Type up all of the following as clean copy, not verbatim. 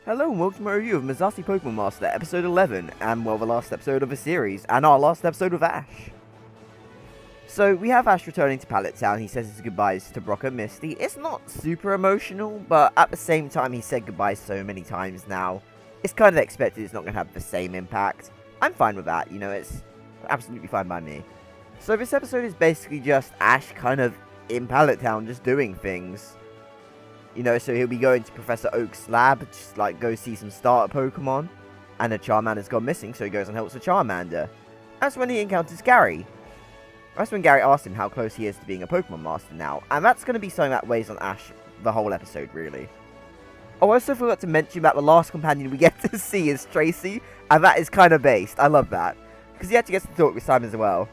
Hello and welcome to my review of Mazzasi Pokemon Master Episode 11, and well, the last episode of a series, and our last episode of Ash. So, we have Ash returning to Pallet Town. He says his goodbyes to Brock and Misty. It's not super emotional, but at the same time, he said goodbye so many times now. It's kind of expected it's not going to have the same impact. I'm fine with that, it's absolutely fine by me. So, this episode is basically just Ash kind of in Pallet Town, just doing things. So he'll be going to Professor Oak's lab, just like go see some starter Pokemon. And a Charmander's gone missing, so he goes and helps the Charmander. That's when he encounters Gary. That's when Gary asks him how close he is to being a Pokemon Master now. And that's going to be something that weighs on Ash the whole episode, really. Oh, I also forgot to mention that the last companion we get to see is Tracy. And that is kind of based. I love that. Because he actually gets to talk with Simon as well.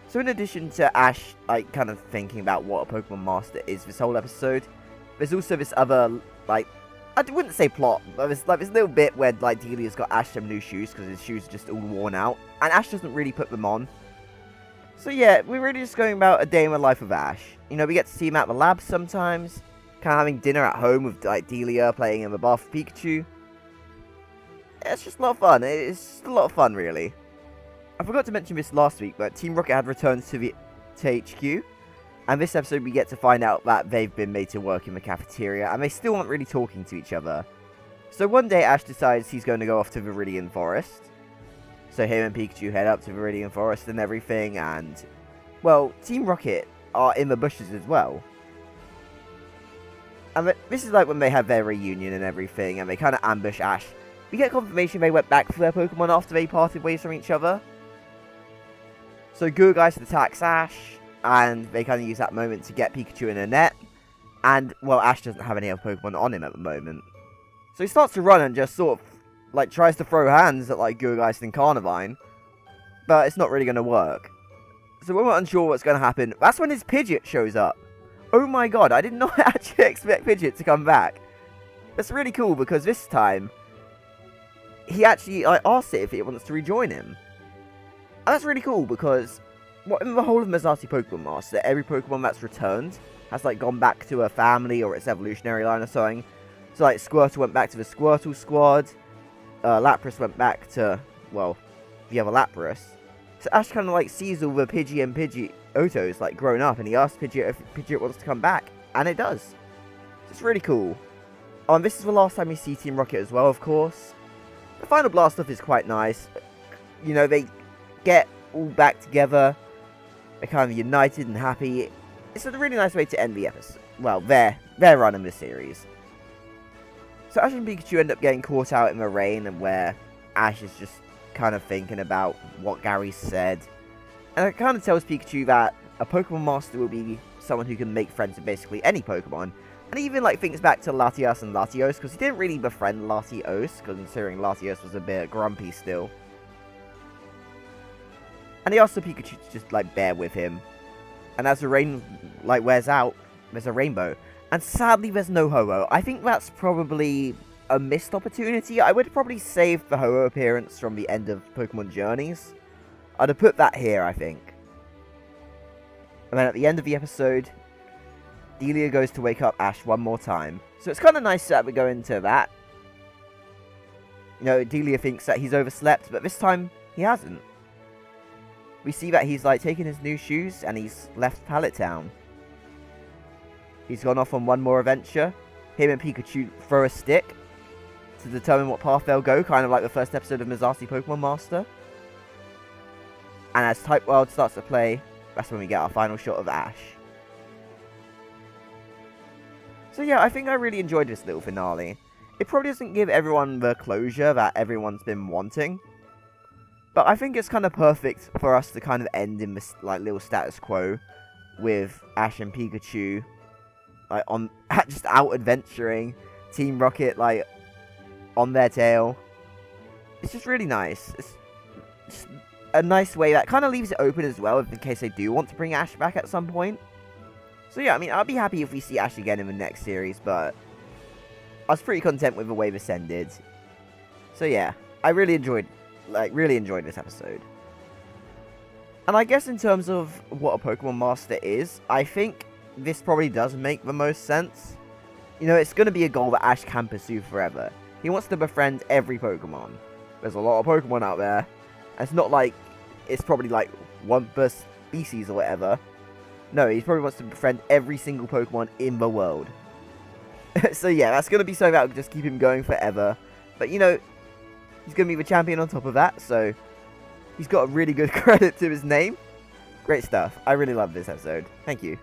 So in addition to Ash, kind of thinking about what a Pokemon Master is this whole episode, there's also this other, I wouldn't say plot, but there's this little bit where, Delia's got Ash some new shoes because his shoes are just all worn out, and Ash doesn't really put them on. So yeah, we're really just going about a day in the life of Ash. We get to see him at the lab sometimes, kind of having dinner at home with, Delia, playing in the bath with Pikachu. Yeah, it's just a lot of fun. It's just a lot of fun, really. I forgot to mention this last week, but Team Rocket had returned to HQ. And this episode we get to find out that they've been made to work in the cafeteria, and they still aren't really talking to each other. So one day Ash decides he's going to go off to Viridian Forest. So him and Pikachu head up to Viridian Forest and everything, and, well, Team Rocket are in the bushes as well. And this is when they have their reunion and everything, and they kind of ambush Ash. We get confirmation they went back for their Pokemon after they parted ways from each other. So Gourgeist attacks Ash, and they kind of use that moment to get Pikachu in a net. And, well, Ash doesn't have any other Pokemon on him at the moment. So he starts to run and just sort of, tries to throw hands at, Gourgeist and Carnivine. But it's not really going to work. So when we're unsure what's going to happen, that's when his Pidgeot shows up. Oh my god, I did not actually expect Pidgeot to come back. That's really cool because this time, he actually asks it if it wants to rejoin him. And that's really cool because in the whole of Mazzasi Pokemon Master, every Pokemon that's returned has, gone back to a family or its evolutionary line or something. So, Squirtle went back to the Squirtle Squad. Lapras went back to, well, the other Lapras. So Ash kind of, sees all the Pidgey and Pidgeotos, grown up, and he asks Pidgeot if Pidgeot wants to come back. And it does. So it's really cool. And this is the last time we see Team Rocket as well, of course. The final blast off is quite nice. They get all back together. They're kind of united and happy. It's a really nice way to end the episode. Well, their run in the series. So Ash and Pikachu end up getting caught out in the rain, and where Ash is just kind of thinking about what Gary said. And it kind of tells Pikachu that a Pokemon Master will be someone who can make friends with basically any Pokemon. And he even thinks back to Latias and Latios, because he didn't really befriend Latios, considering Latios was a bit grumpy still. And he asks the Pikachu to just, bear with him. And as the rain, wears out, there's a rainbow. And sadly, there's no Ho-Oh. I think that's probably a missed opportunity. I would probably save the Ho-Oh appearance from the end of Pokemon Journeys. I'd have put that here, I think. And then at the end of the episode, Delia goes to wake up Ash one more time. So it's kind of nice that we go into that. Delia thinks that he's overslept, but this time, he hasn't. We see that he's taking his new shoes and he's left Pallet Town. He's gone off on one more adventure. Him and Pikachu throw a stick to determine what path they'll go, kind of like the first episode of Mazzasi Pokemon Master. And as Type Wild starts to play, that's when we get our final shot of Ash. So yeah, I think I really enjoyed this little finale. It probably doesn't give everyone the closure that everyone's been wanting. But I think it's kind of perfect for us to kind of end in this little status quo with Ash and Pikachu on just out adventuring, Team Rocket on their tail. It's just really nice. It's just a nice way that kind of leaves it open as well in case they do want to bring Ash back at some point. So yeah, I mean, I'll be happy if we see Ash again in the next series, but I was pretty content with the way this ended. So yeah, I really enjoyed this episode. And I guess in terms of what a Pokemon Master is, I think this probably does make the most sense. You know, it's going to be a goal that Ash can pursue forever. He wants to befriend every Pokemon. There's a lot of Pokemon out there. And it's not like it's probably like one per species or whatever. No, he probably wants to befriend every single Pokemon in the world. So yeah, that's going to be something that will just keep him going forever. But you know, he's going to be the champion on top of that. So he's got a really good credit to his name. Great stuff. I really love this episode. Thank you.